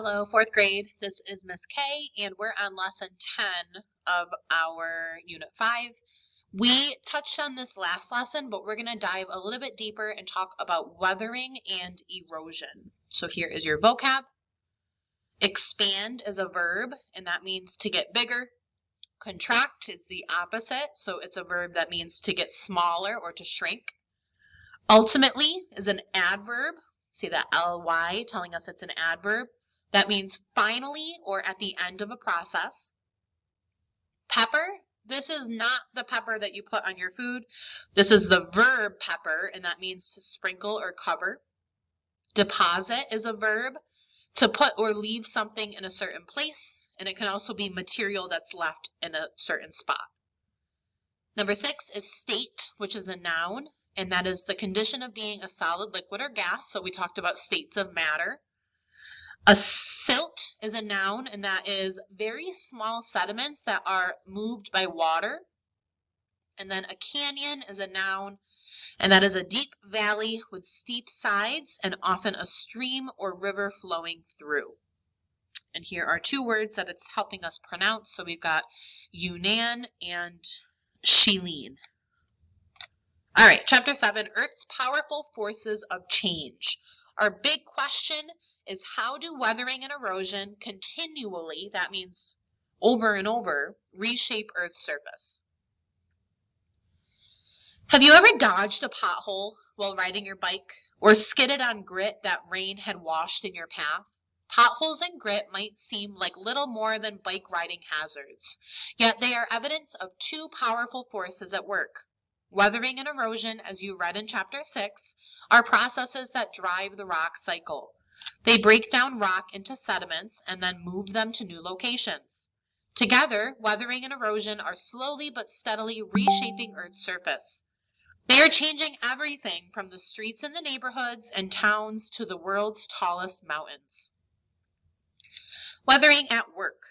Hello, fourth grade. This is Miss K, and we're on lesson 10 of our unit 5. We touched on this last lesson, but we're going to dive a little bit deeper and talk about weathering and erosion. So here is your vocab. Expand is a verb, and that means to get bigger. Contract is the opposite, so it's a verb that means to get smaller or to shrink. Ultimately is an adverb. See that ly telling us it's an adverb. That means finally or at the end of a process. Pepper, this is not the pepper that you put on your food. This is the verb pepper, and that means to sprinkle or cover. Deposit is a verb, to put or leave something in a certain place, and it can also be material that's left in a certain spot. Number 6 is state, which is a noun, and that is the condition of being a solid, liquid, or gas. So we talked about states of matter. A silt is a noun, and that is very small sediments that are moved by water. And then a canyon is a noun, and that is a deep valley with steep sides and often a stream or river flowing through. And here are two words that it's helping us pronounce. So we've got Yunnan and Shilin. All right, chapter 7, Earth's powerful forces of change. Our big question is, how do weathering and erosion continually, that means over and over, reshape Earth's surface? Have you ever dodged a pothole while riding your bike or skidded on grit that rain had washed in your path? Potholes and grit might seem like little more than bike riding hazards, yet they are evidence of two powerful forces at work. Weathering and erosion, as you read in chapter 6, are processes that drive the rock cycle. They break down rock into sediments and then move them to new locations. Together, weathering and erosion are slowly but steadily reshaping Earth's surface. They are changing everything from the streets in the neighborhoods and towns to the world's tallest mountains. Weathering at work.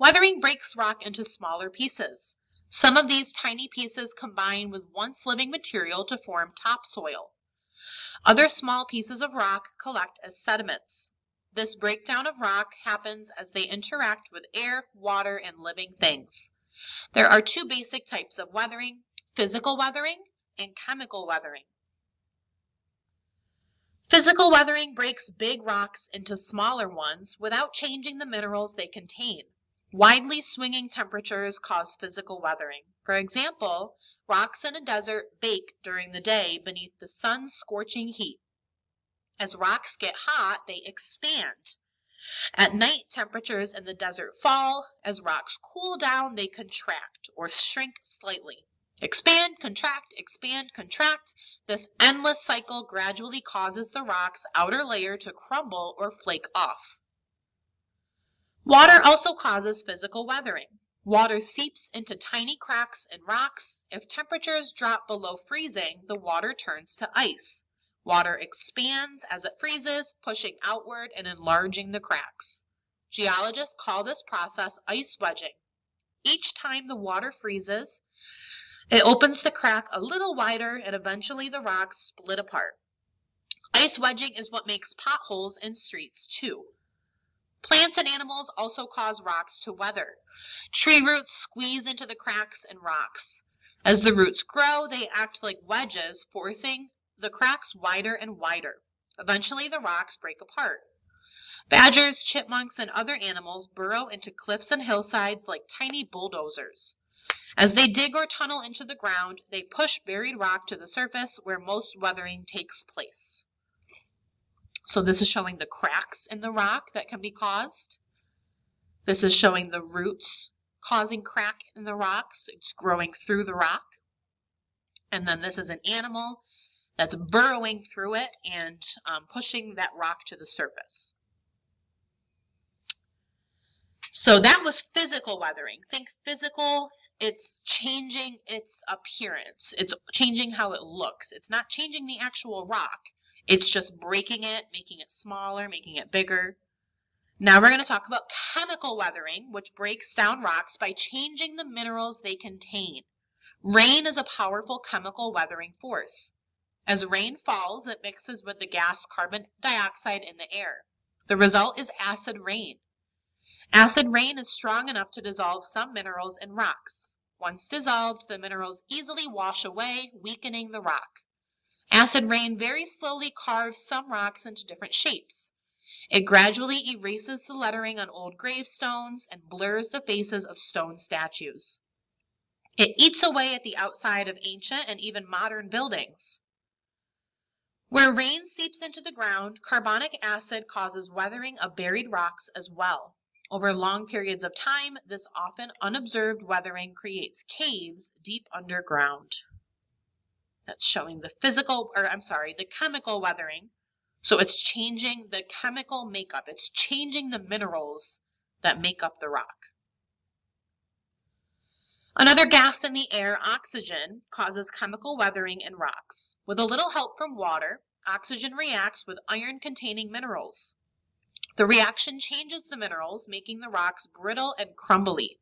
Weathering breaks rock into smaller pieces. Some of these tiny pieces combine with once living material to form topsoil. Other small pieces of rock collect as sediments. This breakdown of rock happens as they interact with air, water, and living things. There are two basic types of weathering: physical weathering and chemical weathering. Physical weathering breaks big rocks into smaller ones without changing the minerals they contain. Widely swinging temperatures cause physical weathering. For example, rocks in a desert bake during the day beneath the sun's scorching heat. As rocks get hot, they expand. At night, temperatures in the desert fall. As rocks cool down, they contract or shrink slightly. Expand, contract, expand, contract. This endless cycle gradually causes the rock's outer layer to crumble or flake off. Water also causes physical weathering. Water seeps into tiny cracks in rocks. If temperatures drop below freezing, the water turns to ice. Water expands as it freezes, pushing outward and enlarging the cracks. Geologists call this process ice wedging. Each time the water freezes, it opens the crack a little wider, and eventually the rocks split apart. Ice wedging is what makes potholes in streets too. Plants and animals also cause rocks to weather. Tree roots squeeze into the cracks in rocks. As the roots grow, they act like wedges, forcing the cracks wider and wider. Eventually, the rocks break apart. Badgers, chipmunks, and other animals burrow into cliffs and hillsides like tiny bulldozers. As they dig or tunnel into the ground, they push buried rock to the surface where most weathering takes place. So this is showing the cracks in the rock that can be caused. This is showing the roots causing crack in the rocks. It's growing through the rock. And then this is an animal that's burrowing through it and pushing that rock to the surface. So that was physical weathering. Think physical, it's changing its appearance. It's changing how it looks. It's not changing the actual rock. It's just breaking it, making it smaller, making it bigger. Now we're going to talk about chemical weathering, which breaks down rocks by changing the minerals they contain. Rain is a powerful chemical weathering force. As rain falls, it mixes with the gas carbon dioxide in the air. The result is acid rain. Acid rain is strong enough to dissolve some minerals in rocks. Once dissolved, the minerals easily wash away, weakening the rock. Acid rain very slowly carves some rocks into different shapes. It gradually erases the lettering on old gravestones and blurs the faces of stone statues. It eats away at the outside of ancient and even modern buildings. Where rain seeps into the ground, carbonic acid causes weathering of buried rocks as well. Over long periods of time, this often unobserved weathering creates caves deep underground. That's showing the the chemical weathering. So it's changing the chemical makeup. It's changing the minerals that make up the rock. Another gas in the air, oxygen, causes chemical weathering in rocks. With a little help from water, oxygen reacts with iron-containing minerals. The reaction changes the minerals, making the rocks brittle and crumbly,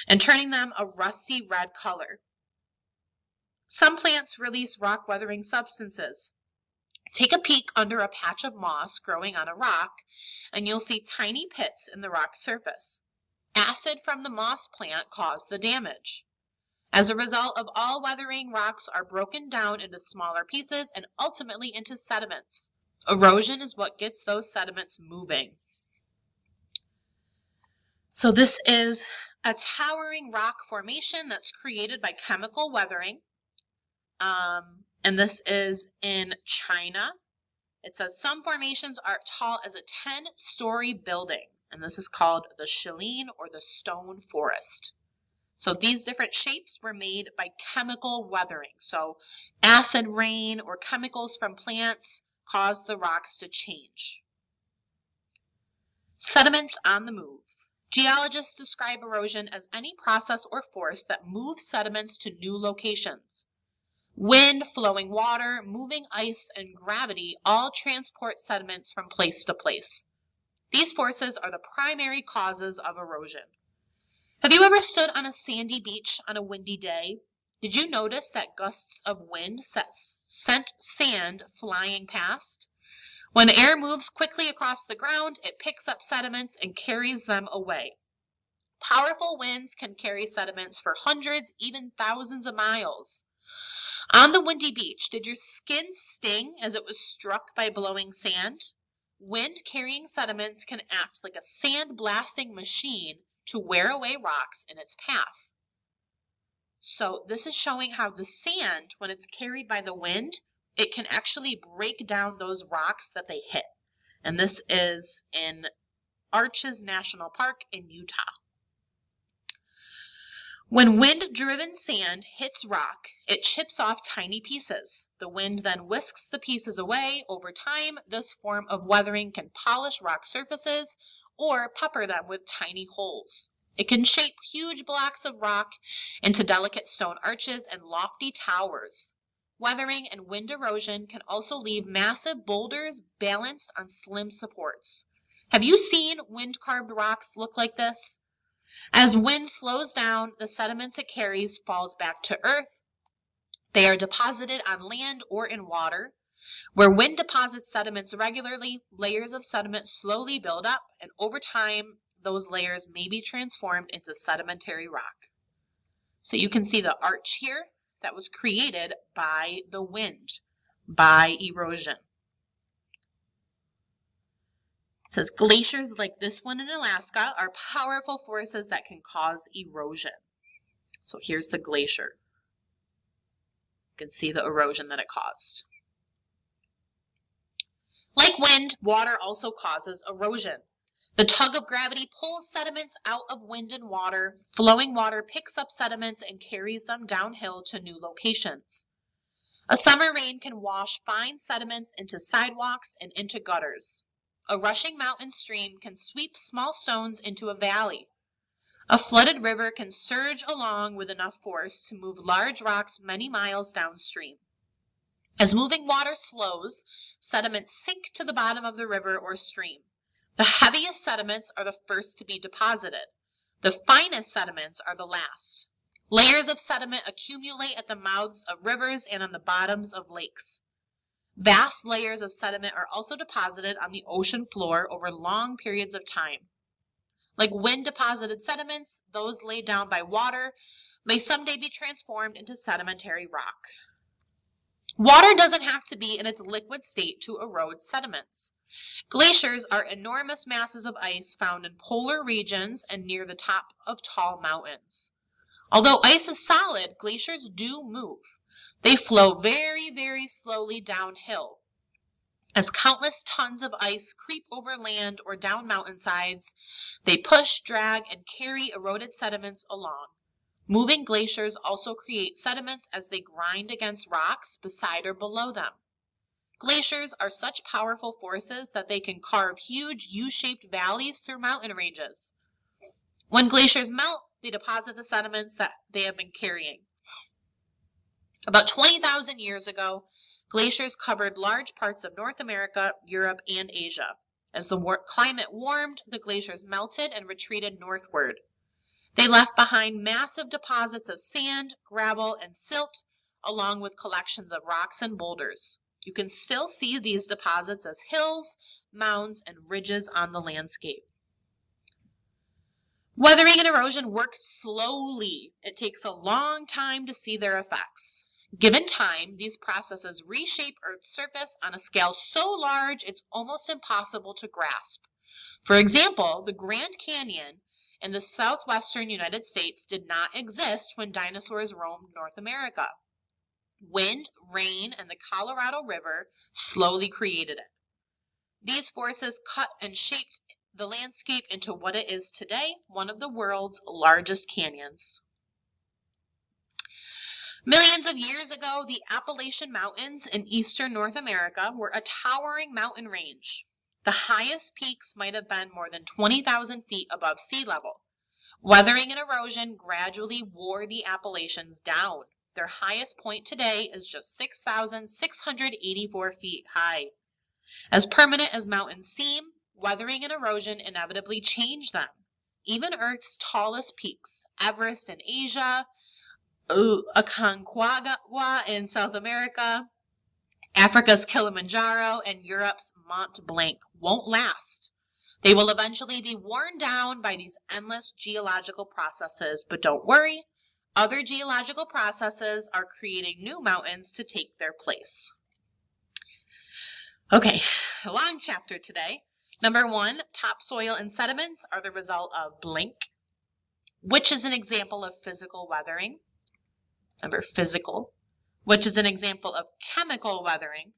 and turning them a rusty red color. Some plants release rock weathering substances. Take a peek under a patch of moss growing on a rock, and you'll see tiny pits in the rock surface. Acid from the moss plant caused the damage. As a result of all weathering, rocks are broken down into smaller pieces and ultimately into sediments. Erosion is what gets those sediments moving. So this is a towering rock formation that's created by chemical weathering. And this is in China. It says some formations are tall as a 10-story building, and this is called the Shilin or the stone forest. So these different shapes were made by chemical weathering. So acid rain or chemicals from plants cause the rocks to change. Sediments on the move. Geologists describe erosion as any process or force that moves sediments to new locations. Wind, flowing water, moving ice, and gravity all transport sediments from place to place. These forces are the primary causes of erosion. Have you ever stood on a sandy beach on a windy day? Did you notice that gusts of wind sent sand flying past? When air moves quickly across the ground, it picks up sediments and carries them away. Powerful winds can carry sediments for hundreds, even thousands of miles. On the windy beach, did your skin sting as it was struck by blowing sand? Wind carrying sediments can act like a sand blasting machine to wear away rocks in its path. So this is showing how the sand, when it's carried by the wind, it can actually break down those rocks that they hit. And this is in Arches National Park in Utah. When wind-driven sand hits rock, it chips off tiny pieces. The wind then whisks the pieces away. Over time, this form of weathering can polish rock surfaces or pepper them with tiny holes. It can shape huge blocks of rock into delicate stone arches and lofty towers. Weathering and wind erosion can also leave massive boulders balanced on slim supports. Have you seen wind-carved rocks look like this? As wind slows down, the sediments it carries falls back to earth. They are deposited on land or in water. Where wind deposits sediments regularly, layers of sediment slowly build up, and over time, those layers may be transformed into sedimentary rock. So you can see the arch here that was created by the wind, by erosion. It says glaciers like this one in Alaska are powerful forces that can cause erosion. So here's the glacier. You can see the erosion that it caused. Like wind, water also causes erosion. The tug of gravity pulls sediments out of wind and water. Flowing water picks up sediments and carries them downhill to new locations. A summer rain can wash fine sediments into sidewalks and into gutters. A rushing mountain stream can sweep small stones into a valley. A flooded river can surge along with enough force to move large rocks many miles downstream. As moving water slows, sediments sink to the bottom of the river or stream. The heaviest sediments are the first to be deposited. The finest sediments are the last. Layers of sediment accumulate at the mouths of rivers and on the bottoms of lakes. Vast layers of sediment are also deposited on the ocean floor over long periods of time. Like wind-deposited sediments, those laid down by water may someday be transformed into sedimentary rock. Water doesn't have to be in its liquid state to erode sediments. Glaciers are enormous masses of ice found in polar regions and near the top of tall mountains. Although ice is solid, glaciers do move. They flow very, very slowly downhill. As countless tons of ice creep over land or down mountainsides, they push, drag, and carry eroded sediments along. Moving glaciers also create sediments as they grind against rocks beside or below them. Glaciers are such powerful forces that they can carve huge U-shaped valleys through mountain ranges. When glaciers melt, they deposit the sediments that they have been carrying. About 20,000 years ago, glaciers covered large parts of North America, Europe, and Asia. As the climate warmed, the glaciers melted and retreated northward. They left behind massive deposits of sand, gravel, and silt, along with collections of rocks and boulders. You can still see these deposits as hills, mounds, and ridges on the landscape. Weathering and erosion work slowly. It takes a long time to see their effects. Given time, these processes reshape Earth's surface on a scale so large it's almost impossible to grasp. For example, the Grand Canyon in the southwestern United States did not exist when dinosaurs roamed North America. Wind, rain, and the Colorado River slowly created it. These forces cut and shaped the landscape into what it is today, one of the world's largest canyons. Millions of years ago, the Appalachian Mountains in eastern North America were a towering mountain range. The highest peaks might have been more than 20,000 feet above sea level. Weathering and erosion gradually wore the Appalachians down. Their highest point today is just 6,684 feet high. As permanent as mountains seem, weathering and erosion inevitably change them. Even Earth's tallest peaks, Everest in Asia, Aconcagua in South America, Africa's Kilimanjaro, and Europe's Mont Blanc, won't last. They will eventually be worn down by these endless geological processes, but don't worry, other geological processes are creating new mountains to take their place. Okay, a long chapter today. Number 1, topsoil and sediments are the result of blink, which is an example of physical weathering. Number physical, which is an example of chemical weathering.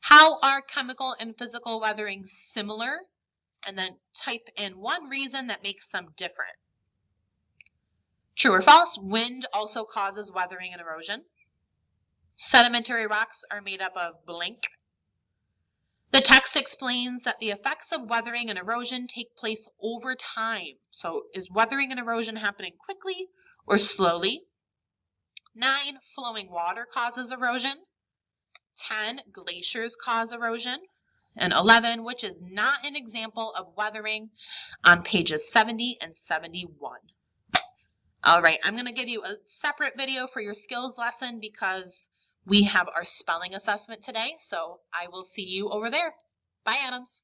How are chemical and physical weathering similar? And then type in one reason that makes them different. True or false, wind also causes weathering and erosion. Sedimentary rocks are made up of blink. The text explains that the effects of weathering and erosion take place over time. So is weathering and erosion happening quickly or slowly? 9, flowing water causes erosion. 10, glaciers cause erosion. And 11, which is not an example of weathering, on pages 70 and 71. All right, I'm going to give you a separate video for your skills lesson because we have our spelling assessment today. So I will see you over there. Bye, Adams.